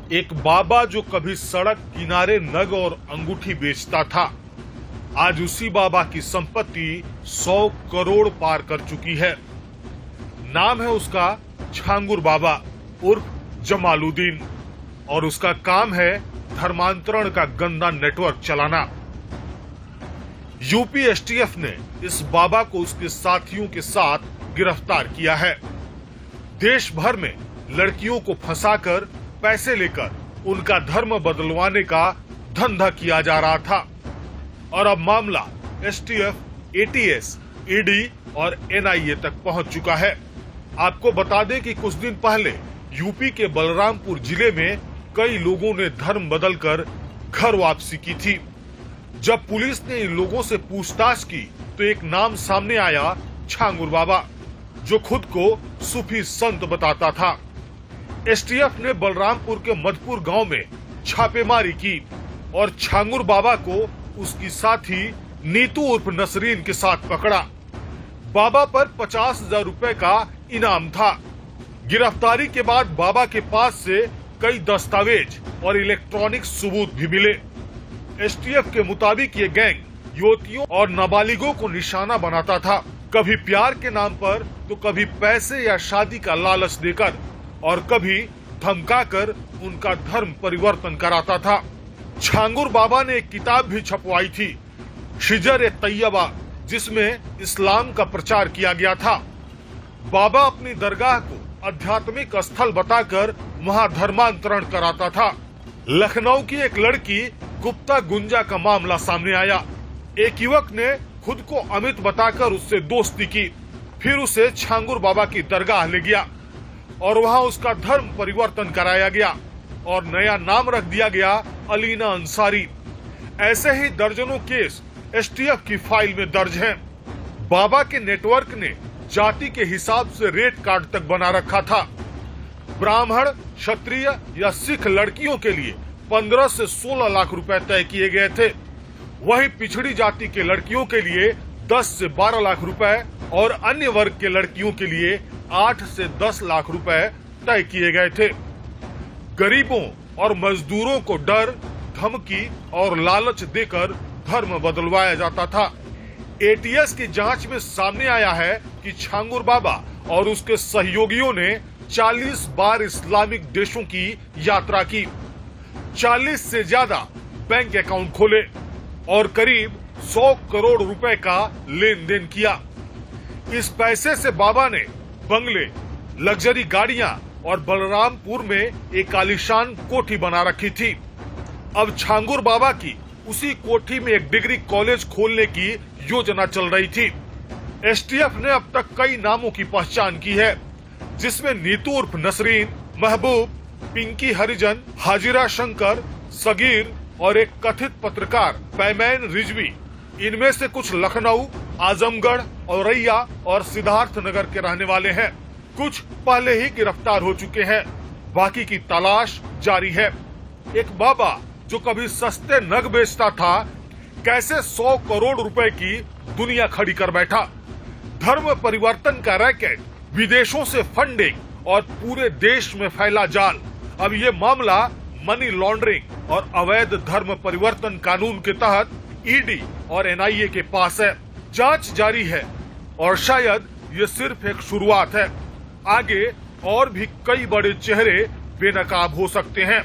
एक बाबा जो कभी सड़क किनारे नग और अंगूठी बेचता था, आज उसी बाबा की संपत्ति 100 करोड़ पार कर चुकी है। नाम है उसका छांगुर बाबा उर्फ जमालुद्दीन और उसका काम है धर्मांतरण का गंदा नेटवर्क चलाना। यूपी एसटीएफ ने इस बाबा को उसके साथियों के साथ गिरफ्तार किया है। देश भर में लड़कियों को फंसाकर पैसे लेकर उनका धर्म बदलवाने का धंधा किया जा रहा था और अब मामला एसटीएफ, एटीएस, ईडी और एनआईए तक पहुंच चुका है। आपको बता दें कि कुछ दिन पहले यूपी के बलरामपुर जिले में कई लोगों ने धर्म बदलकर घर वापसी की थी। जब पुलिस ने इन लोगों से पूछताछ की तो एक नाम सामने आया, छांगुर बाबा, जो खुद को सूफी संत बताता था। एसटीएफ ने बलरामपुर के मधुपुर गांव में छापेमारी की और छांगुर बाबा को उसकी साथी नीतू उर्फ नसरीन के साथ पकड़ा। बाबा पर 50,000 रुपए का इनाम था। गिरफ्तारी के बाद बाबा के पास से कई दस्तावेज और इलेक्ट्रॉनिक सबूत भी मिले। एसटीएफ के मुताबिक ये गैंग युवतियों और नाबालिगों को निशाना बनाता था, कभी प्यार के नाम पर तो कभी पैसे या शादी का लालच देकर और कभी धमकाकर उनका धर्म परिवर्तन कराता था। छांगुर बाबा ने एक किताब भी छपवाई थी, शिजर-ए-तैयबा, जिसमें इस्लाम का प्रचार किया गया था। बाबा अपनी दरगाह को आध्यात्मिक स्थल बताकर वहां धर्मांतरण कराता था। लखनऊ की एक लड़की गुप्ता गुंजा का मामला सामने आया। एक युवक ने खुद को अमित बताकर उससे दोस्ती की, फिर उसे छांगुर बाबा की दरगाह ले गया और वहां उसका धर्म परिवर्तन कराया गया और नया नाम रख दिया गया अलीना अंसारी। ऐसे ही दर्जनों केस एसटीएफ की फाइल में दर्ज हैं। बाबा के नेटवर्क ने जाति के हिसाब से रेट कार्ड तक बना रखा था। ब्राह्मण, क्षत्रिय या सिख लड़कियों के लिए 15 से 16 लाख रुपए तय किए गए थे। वहीं पिछड़ी जाति के लड़कियों के लिए 10 से 12 लाख रुपए और अन्य वर्ग के लड़कियों के लिए 8 से 10 लाख रुपए तय किए गए थे। गरीबों और मजदूरों को डर, धमकी और लालच देकर धर्म बदलवाया जाता था। एटीएस की जांच में सामने आया है कि छांगुर बाबा और उसके सहयोगियों ने 40 बार इस्लामिक देशों की यात्रा की, 40 से ज्यादा बैंक अकाउंट खोले और करीब 100 करोड़ रुपए का लेन देन किया। इस पैसे से बाबा ने बंगले, लग्जरी गाड़ियां और बलरामपुर में एक आलीशान कोठी बना रखी थी। अब छांगुर बाबा की उसी कोठी में एक डिग्री कॉलेज खोलने की योजना चल रही थी। एसटीएफ ने अब तक कई नामों की पहचान की है, जिसमें नीतू उर्फ नसरीन, महबूब, पिंकी हरिजन, हाजिरा शंकर, सगीर और एक कथित पत्रकार पैमैन रिजवी। इनमें से कुछ लखनऊ, आजमगढ़, औरैया और सिद्धार्थनगर के रहने वाले हैं। कुछ पहले ही गिरफ्तार हो चुके हैं, बाकी की तलाश जारी है। एक बाबा जो कभी सस्ते नग बेचता था, कैसे 100 करोड़ रुपए की दुनिया खड़ी कर बैठा। धर्म परिवर्तन का रैकेट, विदेशों से फंडिंग और पूरे देश में फैला जाल। अब ये मामला मनी लॉन्ड्रिंग और अवैध धर्म परिवर्तन कानून के तहत ईडी और एनआईए के पास है। जांच जारी है और शायद ये सिर्फ एक शुरुआत है। आगे और भी कई बड़े चेहरे बेनकाब हो सकते हैं।